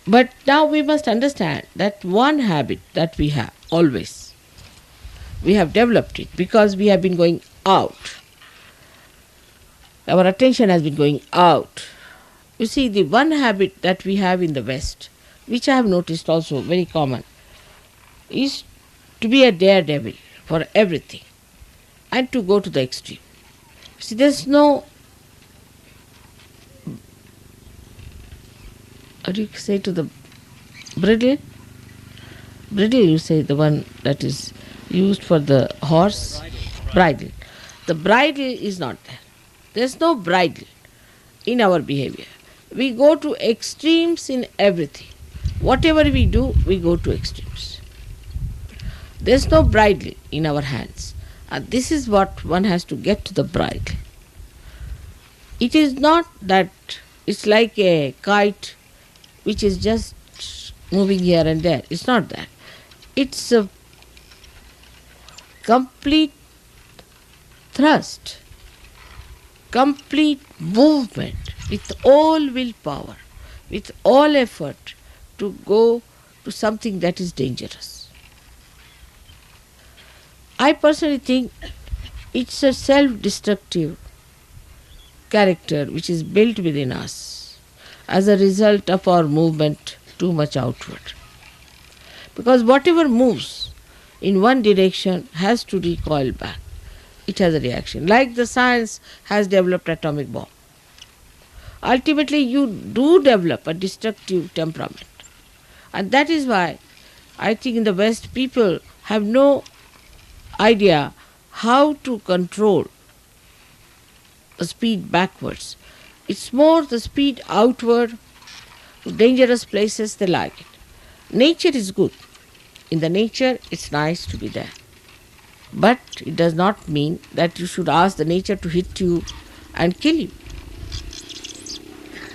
But now we must understand that one habit that we have always, we have developed it because we have been going out. Our attention has been going out. You see, the one habit that we have in the West, which I have noticed also very common, is to be a daredevil for everything and to go to the extreme. See, there's no, what do you say to the bridle? Bridle, you say, the one that is used for the horse? Bridle. The bridle is not there. There's no bridle in our behavior. We go to extremes in everything. Whatever we do, we go to extremes. There's no bridle in our hands. And this is what one has to get to the bridle. It is not that it's like a kite which is just moving here and there. It's not that. It's a complete thrust, complete movement with all willpower, with all effort to go to something that is dangerous. I personally think it's a self-destructive character which is built within us as a result of our movement too much outward. Because whatever moves in one direction has to recoil back. It has a reaction. Like the science has developed atomic bomb. Ultimately, you do develop a destructive temperament. And that is why I think in the West people have no idea how to control the speed backwards. It's more the speed outward, to dangerous places they like it. Nature is good. In the nature, it's nice to be there. But it does not mean that you should ask the nature to hit you and kill you.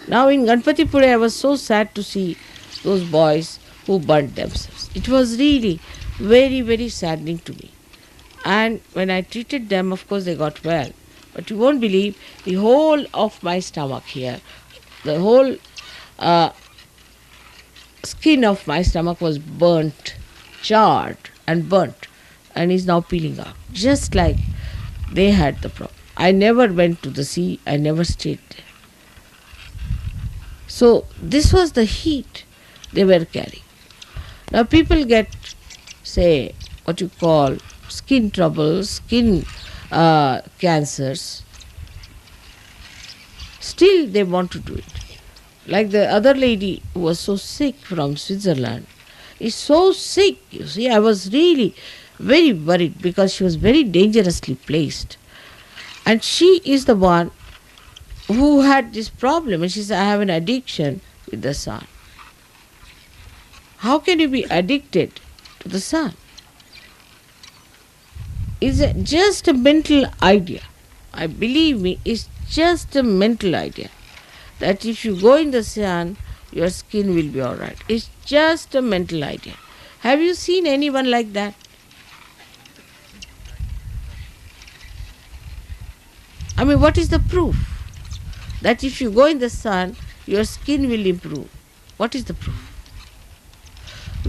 Now in Ganpatipure, I was so sad to see those boys who burnt themselves. It was really very, very saddening to me. And when I treated them, of course they got well. But you won't believe, the whole of my stomach here, the whole skin of my stomach was burnt, charred and burnt, and is now peeling out, just like they had the problem. I never went to the sea, I never stayed there. So this was the heat they were carrying. Now people get, say, what you call skin troubles, skin cancers. Still they want to do it. Like the other lady who was so sick from Switzerland, is so sick, you see. I was really very worried because she was very dangerously placed. And she is the one who had this problem, and she said, I have an addiction with the sun. How can you be addicted to the sun? It's just a mental idea. I believe me, it's just a mental idea that if you go in the sun, your skin will be all right. It's just a mental idea. Have you seen anyone like that? I mean, what is the proof that if you go in the sun, your skin will improve? What is the proof?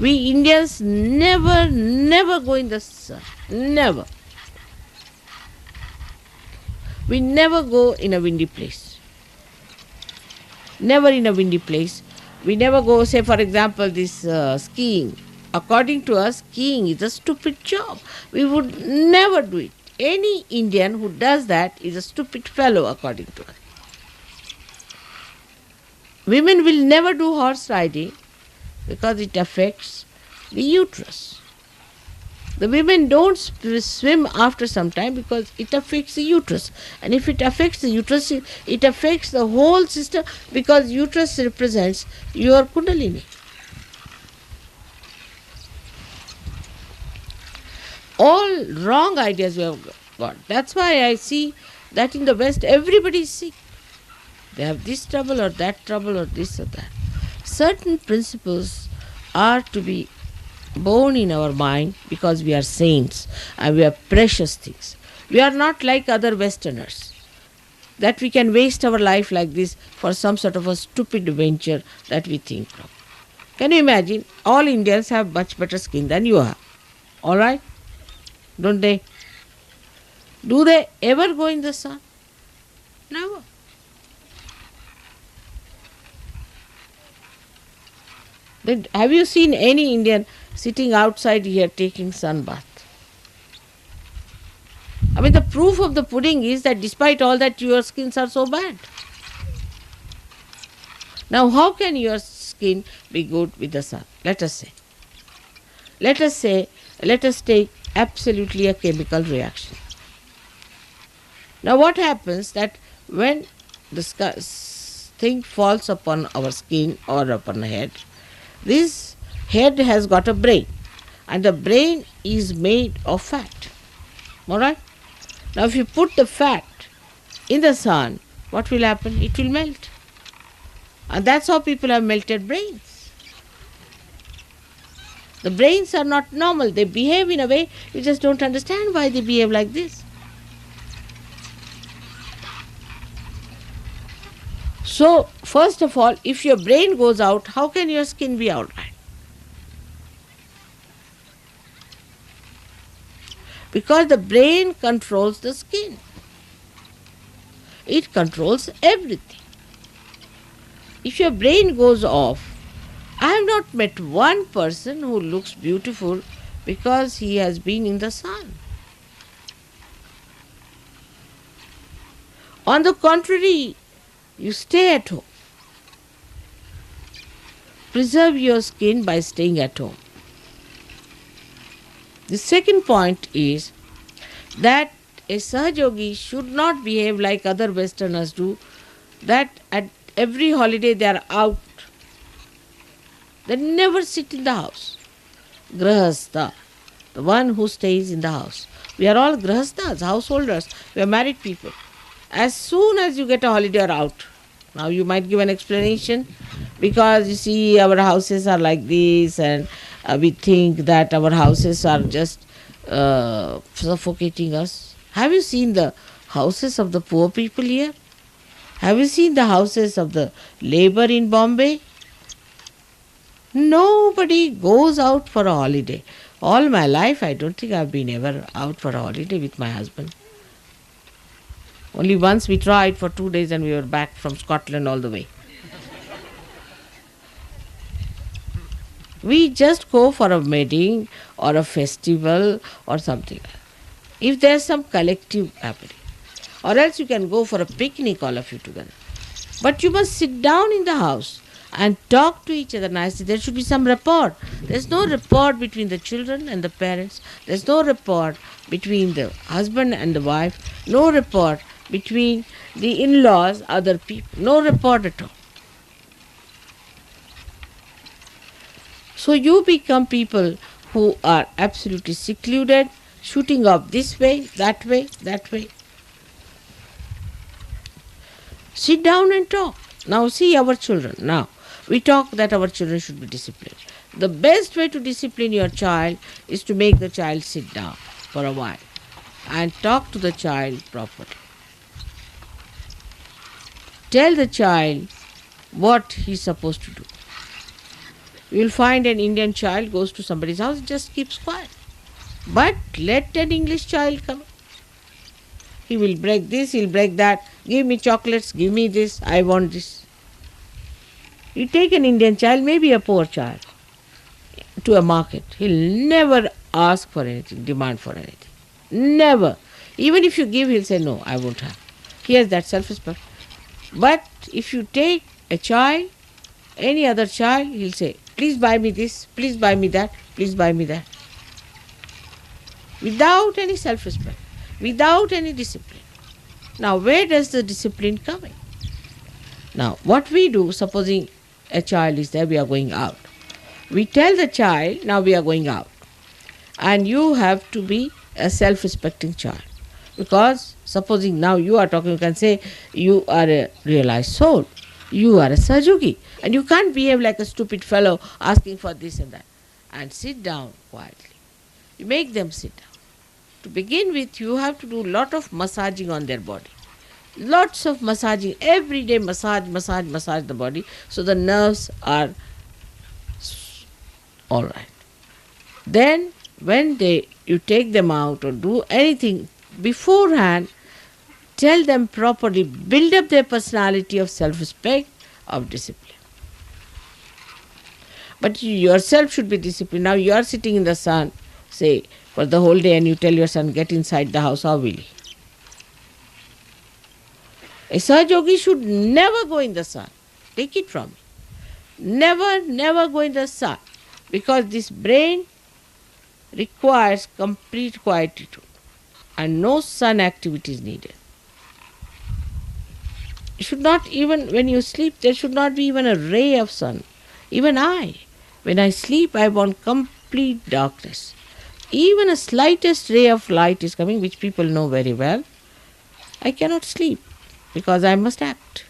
We Indians never go in the sun. Never. We never go in a windy place. Never in a windy place. We never go, say for example, this skiing. According to us, skiing is a stupid job. We would never do it. Any Indian who does that is a stupid fellow, according to us. Women will never do horse riding because it affects the uterus. The women don't swim after some time because it affects the uterus. And if it affects the uterus, it affects the whole system because uterus represents your kundalini. All wrong ideas we have got. That's why I see that in the West everybody is sick. They have this trouble or that trouble or this or that. Certain principles are to be born in our mind because we are saints and we are precious things. We are not like other Westerners, that we can waste our life like this for some sort of a stupid venture that we think of. Can you imagine? All Indians have much better skin than you have. Alright? Don't they? Do they ever go in the sun? Never. Then have you seen any Indian sitting outside here taking sun bath? I mean, the proof of the pudding is that despite all that, your skins are so bad. Now, how can your skin be good with the sun? Let us say. Let us take absolutely a chemical reaction. Now, what happens that when the thing falls upon our skin or upon the head, this head has got a brain, and the brain is made of fat. Alright? Now, if you put the fat in the sun, what will happen? It will melt. And that's how people have melted brains. The brains are not normal. They behave in a way you just don't understand why they behave like this. So, first of all, if your brain goes out, how can your skin be all right? Because the brain controls the skin. It controls everything. If your brain goes off, I have not met one person who looks beautiful because he has been in the sun. On the contrary, you stay at home. Preserve your skin by staying at home. The second point is that a Sahajogi should not behave like other Westerners do, that at every holiday they are out. They never sit in the house. Grahastha, the one who stays in the house. We are all Grahasthas, householders. We are married people. As soon as you get a holiday, you're out. Now you might give an explanation, because you see our houses are like this, and we think that our houses are just suffocating us. Have you seen the houses of the poor people here? Have you seen the houses of the labor in Bombay? Nobody goes out for a holiday. All my life, I don't think I've been ever out for a holiday with my husband. Only once we tried for 2 days and we were back from Scotland all the way. We just go for a wedding or a festival or something. If there's some collective happening. Or else you can go for a picnic, all of you together. But you must sit down in the house and talk to each other nicely. There should be some rapport. There's no rapport between the children and the parents. There's no rapport between the husband and the wife. No rapport between the in-laws, other people. No rapport at all. So you become people who are absolutely secluded, shooting off this way, that way, that way. Sit down and talk. Now see our children. Now we talk that our children should be disciplined. The best way to discipline your child is to make the child sit down for a while and talk to the child properly. Tell the child what he's supposed to do. You will find an Indian child goes to somebody's house and just keeps quiet. But let an English child come. He will break this, he'll break that. Give me chocolates, give me this, I want this. You take an Indian child, maybe a poor child, to a market. He'll never ask for anything, demand for anything. Never. Even if you give, he'll say, no, I won't have. He has that self-respect. But if you take a child, any other child, he'll say, please buy me this, please buy me that, please buy me that. Without any self-respect, without any discipline. Now, where does the discipline come in? Now, what we do, supposing a child is there, we are going out. We tell the child, now we are going out. And you have to be a self-respecting child. Because supposing now you are talking, you can say, you are a realized soul. You are a Sahajogi. And you can't behave like a stupid fellow asking for this and that. And sit down quietly. You make them sit down. To begin with, you have to do a lot of massaging on their body. Lots of massaging. Every day massage the body. So the nerves are All right. Then when you take them out or do anything beforehand, tell them properly, build up their personality of self-respect, of discipline. But you yourself should be disciplined. Now you are sitting in the sun, say, for the whole day, and you tell your son, get inside the house, how will he? A Sahaja Yogi should never go in the sun. Take it from me. Never, never go in the sun. Because this brain requires complete quietude and no sun activity is needed. It should not even, when you sleep, there should not be even a ray of sun. Even when I sleep, I want complete darkness. Even a slightest ray of light is coming, which people know very well. I cannot sleep because I must act.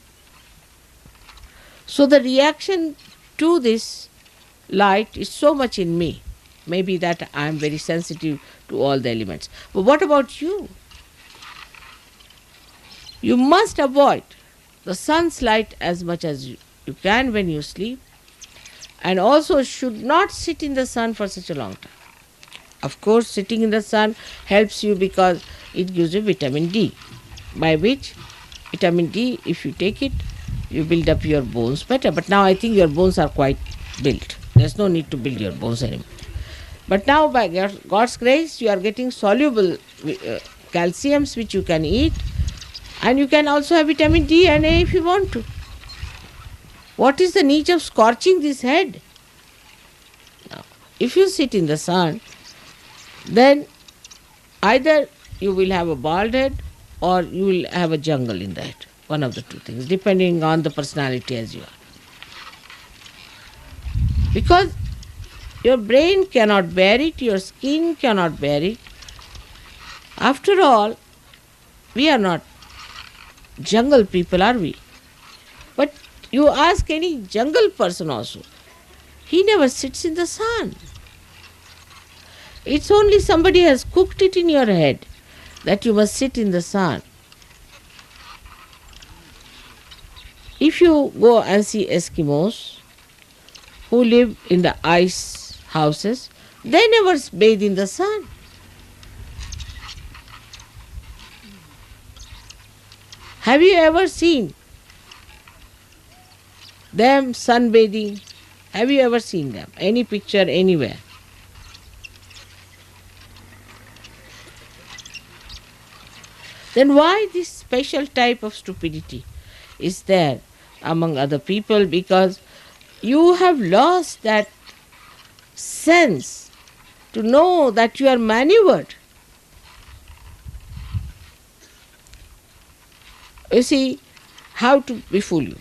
So the reaction to this light is so much in me. Maybe that I am very sensitive to all the elements. But what about you? You must avoid the sun's light as much as you can when you sleep, and also should not sit in the sun for such a long time. Of course, sitting in the sun helps you because it gives you vitamin D, by which vitamin D, if you take it, you build up your bones better. But now I think your bones are quite built. There's no need to build your bones anymore. But now by God's grace, you are getting soluble calciums which you can eat, and you can also have vitamin D and A if you want to. What is the need of scorching this head? Now, if you sit in the sun, then either you will have a bald head or you will have a jungle in the head. One of the two things, depending on the personality as you are. Because your brain cannot bear it, your skin cannot bear it. After all, we are not jungle people, are we? But you ask any jungle person also, he never sits in the sun. It's only somebody has cooked it in your head that you must sit in the sun. If you go and see Eskimos who live in the ice houses, they never bathe in the sun. Have you ever seen them sunbathing? Have you ever seen them? Any picture anywhere? Then why this special type of stupidity is there among other people? Because you have lost that sense to know that you are maneuvered. You see, how to befool you.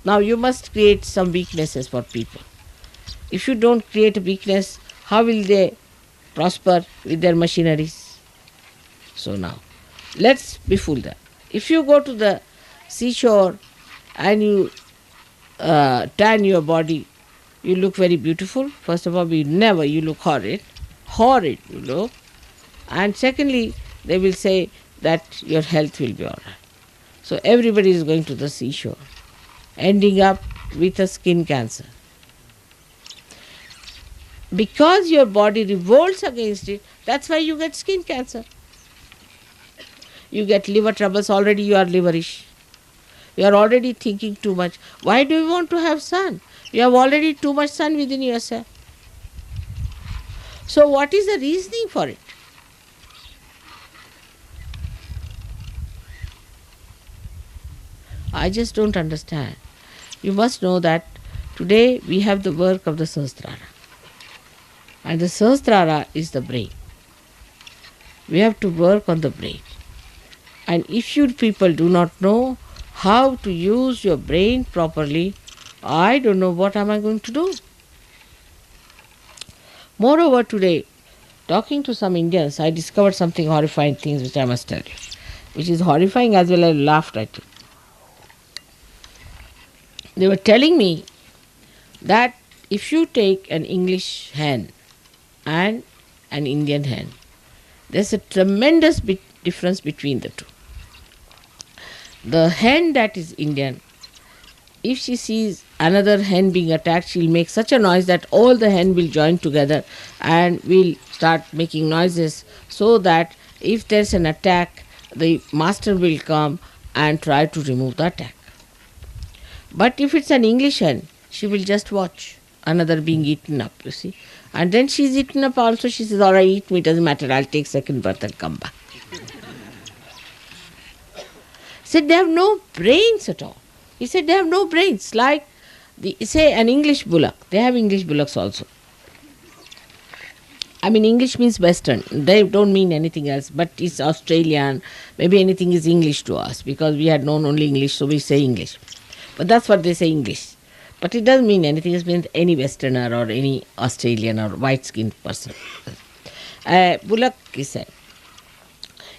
Now you must create some weaknesses for people. If you don't create a weakness, how will they prosper with their machineries? So now, let's befool them. If you go to the seashore and you tan your body, you look very beautiful. First of all, you look horrid you look. And secondly, they will say that your health will be all right. So everybody is going to the seashore, ending up with a skin cancer. Because your body revolts against it, that's why you get skin cancer. You get liver troubles, already you are liverish. You are already thinking too much. Why do you want to have sun? You have already too much sun within yourself. So what is the reasoning for it? I just don't understand. You must know that today we have the work of the Sahasrara. And the Sahasrara is the brain. We have to work on the brain. And if you people do not know how to use your brain properly, I don't know what am I going to do. Moreover, today, talking to some Indians, I discovered something horrifying things which I must tell you, which is horrifying as well as I laughed at it. They were telling me that if you take an English hen and an Indian hen, there's a tremendous difference between the two. The hen that is Indian if she sees another hen being attacked, she'll make such a noise that all the hen will join together and will start making noises, so that if there's an attack, the master will come and try to remove the attack. But if it's an English hen, she will just watch another being eaten up, you see. And then she's eaten up also, she says, all right, eat me, doesn't matter, I'll take second birth and come back. Said they have no brains at all. He said they have no brains. Like, say, an English bullock. They have English bullocks also. I mean, English means Western. They don't mean anything else, but it's Australian. Maybe anything is English to us because we had known only English, so we say English. But that's what they say, English. But it doesn't mean anything. It means any Westerner or any Australian or white-skinned person. Bullock, he said.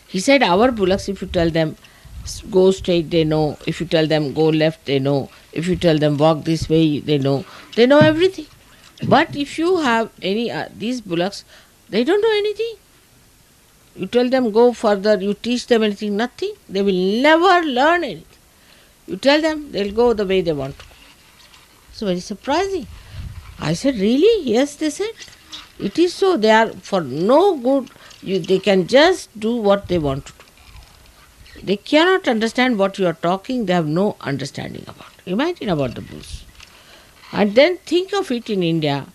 He said, our bullocks, if you tell them, go straight, they know. If you tell them go left, they know. If you tell them walk this way, they know. They know everything. But if you have any these bullocks, they don't know anything. You tell them go further, you teach them anything, nothing. They will never learn anything. You tell them, they'll go the way they want to go. It's very surprising. I said, really? Yes, they said. It is so. They are for no good. They can just do what they want to do. They cannot understand what you are talking. They have no understanding about it. Imagine about the bulls. And then think of it in India.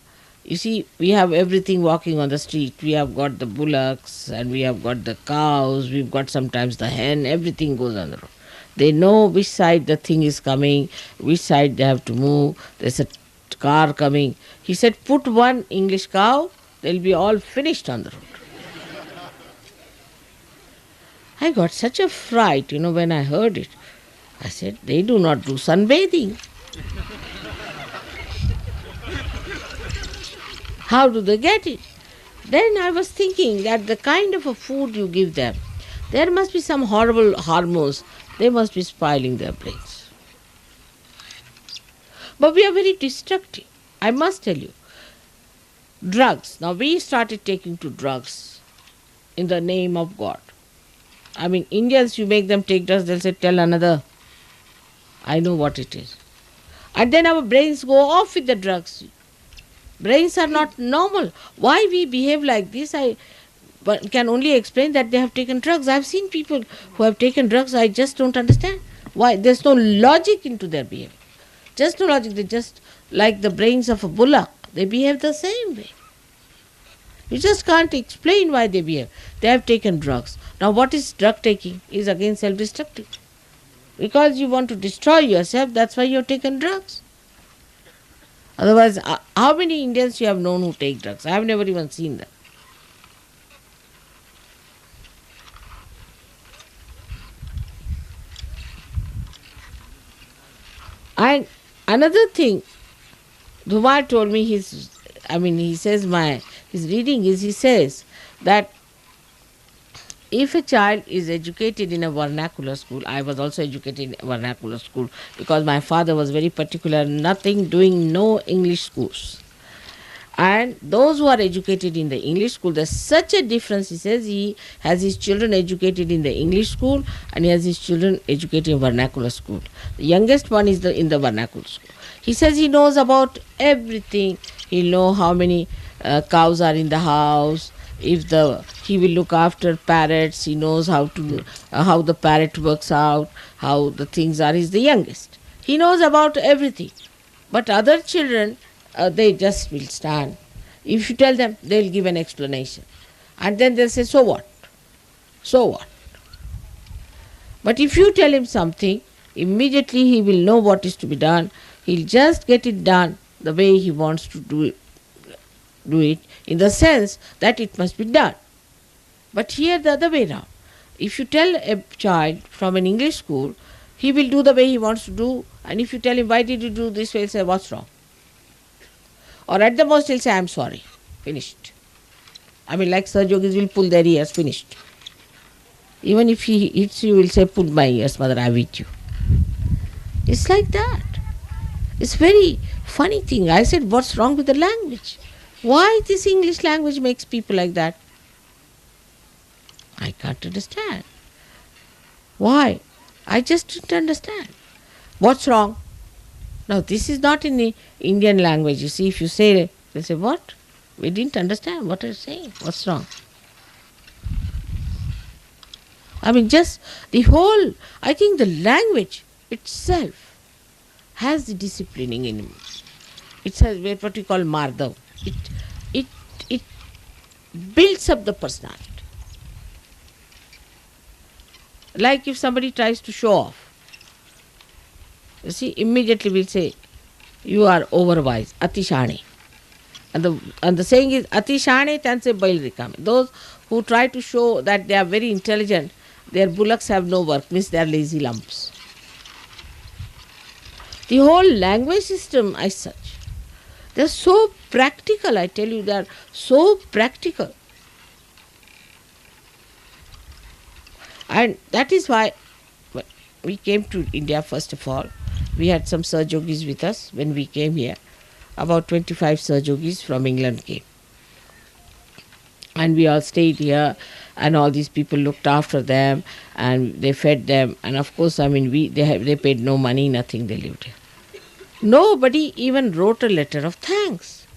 You see, we have everything walking on the street. We have got the bullocks and we have got the cows. We've got sometimes the hen. Everything goes on the road. They know which side the thing is coming, which side they have to move. There's a car coming. He said, put one English cow, they'll be all finished on the road. I got such a fright, when I heard it. I said, they do not do sunbathing. How do they get it? Then I was thinking that the kind of a food you give them, there must be some horrible hormones. They must be spoiling their brains. But we are very destructive. I must tell you. Drugs. Now we started taking to drugs in the name of God. I mean, Indians, you make them take drugs, they'll say, tell another. I know what it is. And then our brains go off with the drugs. Brains are not normal. Why we behave like this, I can only explain that they have taken drugs. I've seen people who have taken drugs, I just don't understand. Why? There's no logic into their behavior. Just no logic. They just like the brains of a bullock. They behave the same way. You just can't explain why they behave. They have taken drugs. Now what is drug taking? Is again self-destructive. Because you want to destroy yourself, that's why you have taken drugs. Otherwise, how many Indians you have known who take drugs? I have never even seen them. And another thing, Dhumar told me he says his reading is, he says that if a child is educated in a vernacular school, I was also educated in a vernacular school because my father was very particular, no English schools. And those who are educated in the English school, there's such a difference. He says he has his children educated in the English school and he has his children educated in vernacular school. The youngest one is in the vernacular school. He says he knows about everything. He'll know how many cows are in the house. He will look after parrots. He knows how the parrot works out, how the things are. He's the youngest. He knows about everything. But other children, they just will stand. If you tell them, they'll give an explanation. And then they'll say, so what? So what? But if you tell him something, immediately he will know what is to be done. He'll just get it done the way he wants to do it in the sense that it must be done. But here the other way round. If you tell a child from an English school, he will do the way he wants to do, and if you tell him, why did you do this way, he'll say, what's wrong? Or at the most he'll say, I'm sorry, finished. I mean, like Sir Yogis will pull their ears, finished. Even if he hits you, he'll say, pull my ears, mother, I've hit you. It's like that. It's very funny thing. I said, what's wrong with the language? Why this English language makes people like that? I can't understand. Why? I just didn't understand. What's wrong? Now, this is not in the Indian language. You see, if you say, they say, what? We didn't understand what you're saying. What's wrong? I mean, just the whole, I think the language itself has the disciplining in it. It has what we call Mardhav. It, it builds up the personality. Like if somebody tries to show off, you see, immediately we'll say, you are overwise, atishane. And the saying is, atishane tanse bail rikame. Those who try to show that they are very intelligent, their bullocks have no work, means they are lazy lumps. The whole language system as such, they are so practical, I tell you, they are so practical. And that is why we came to India first of all. We had some Sahajogis with us when we came here. About 25 Sahajogis from England came. And we all stayed here, and all these people looked after them and they fed them. And of course, I mean, they paid no money, nothing, they lived here. Nobody even wrote a letter of thanks.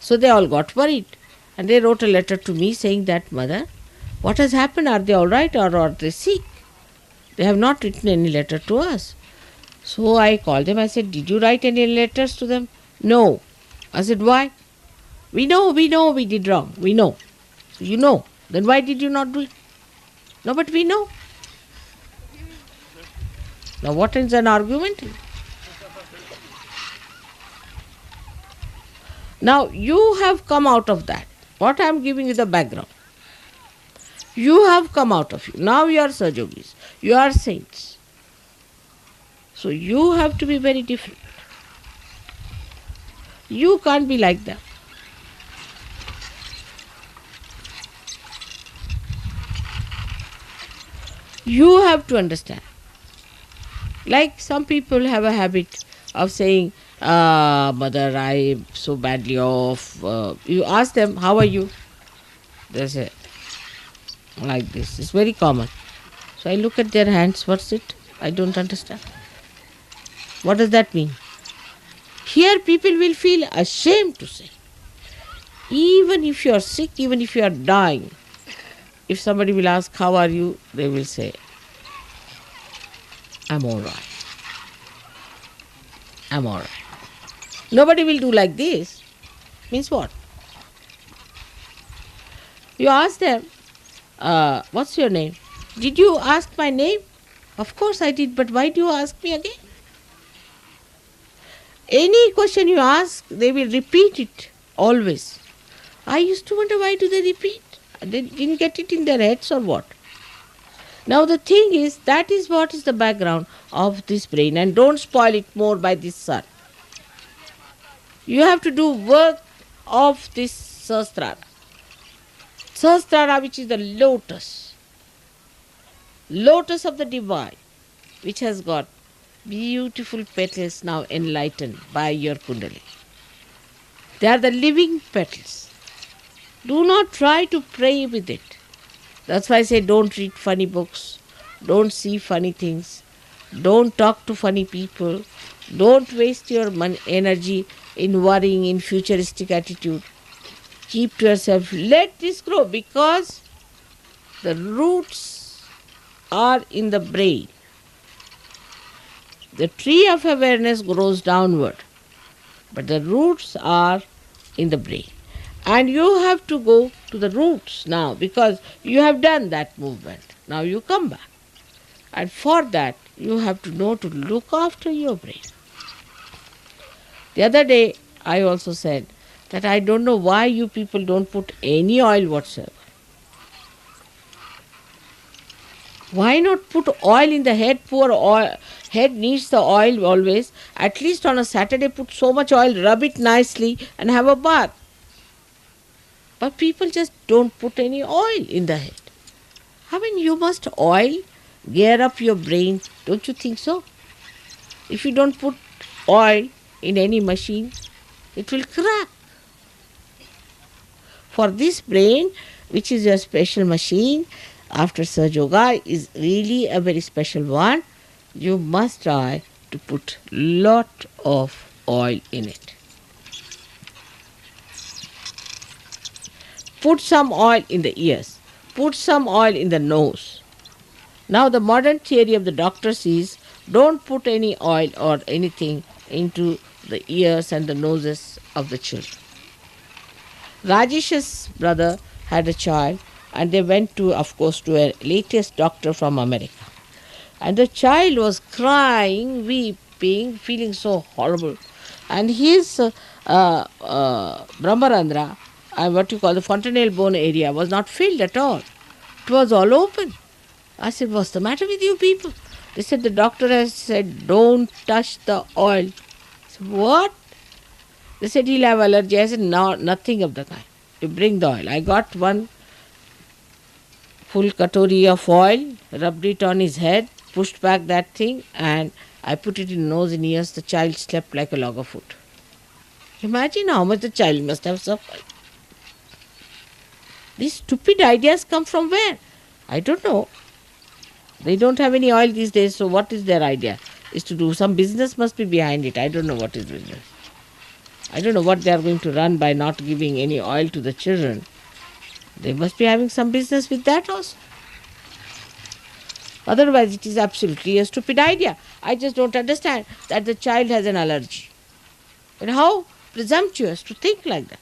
So they all got worried. And they wrote a letter to me saying that, Mother, what has happened? Are they all right or are they sick? They have not written any letter to us. So I called them. I said, did you write any letters to them? No. I said, why? We know we did wrong. We know. So you know. Then why did you not do it? No, but we know. Now what is an argument? Now you have come out of that. What I am giving you the background. You have come out of you. Now you are Sahajogis. You are saints. So you have to be very different. You can't be like them. You have to understand. Like some people have a habit of saying, Mother, I am so badly off. You ask them, how are you? They say, like this. It's very common. So I look at their hands. What's it? I don't understand. What does that mean? Here people will feel ashamed to say. Even if you are sick, even if you are dying, if somebody will ask, how are you? They will say, I'm all right. I'm all right. Nobody will do like this. Means what? You ask them, what's your name? Did you ask my name? Of course I did, but why do you ask me again? Any question you ask, they will repeat it always. I used to wonder, why do they repeat? They didn't get it in their heads or what? Now the thing is, that is what is the background of this brain, and don't spoil it more by this sun. You have to do work of this Sahasrara. Sahasrara, which is the lotus. Lotus of the divine, which has got beautiful petals now enlightened by your Kundalini. They are the living petals. Do not try to pray with it. That's why I say don't read funny books, don't see funny things, don't talk to funny people, don't waste your energy in worrying, in futuristic attitude. Keep to yourself. Let this grow, because the roots are in the brain. The tree of awareness grows downward, but the roots are in the brain. And you have to go to the roots now, because you have done that movement. Now you come back. And for that, you have to know to look after your brain. The other day, I also said that I don't know why you people don't put any oil whatsoever. Why not put oil in the head? Poor oil. Head needs the oil always. At least on a Saturday, put so much oil, rub it nicely and have a bath. But people just don't put any oil in the head. I mean, you must oil, gear up your brain. Don't you think so? If you don't put oil in any machine, it will crack. For this brain, which is a special machine, after Sahaja Yoga, is really a very special one, you must try to put lot of oil in it. Put some oil in the ears. Put some oil in the nose. Now the modern theory of the doctors is don't put any oil or anything into the ears and the noses of the children. Rajesh's brother had a child and they went to, of course, to a latest doctor from America. And the child was crying, weeping, feeling so horrible. And his Brahmarandra, what you call the fontanelle bone area, was not filled at all. It was all open. I said, what's the matter with you people? They said, the doctor has said, don't touch the oil. I said, what? They said, he'll have allergy. I said, no, nothing of the kind. You bring the oil. I got one full katori of oil, rubbed it on his head, pushed back that thing, and I put it in nose and ears. The child slept like a log of wood. Imagine how much the child must have suffered. These stupid ideas come from where? I don't know. They don't have any oil these days, so what is their idea? Is to do some business must be behind it. I don't know what is business. I don't know what they are going to run by not giving any oil to the children. They must be having some business with that also. Otherwise, it is absolutely a stupid idea. I just don't understand that the child has an allergy. And how presumptuous to think like that.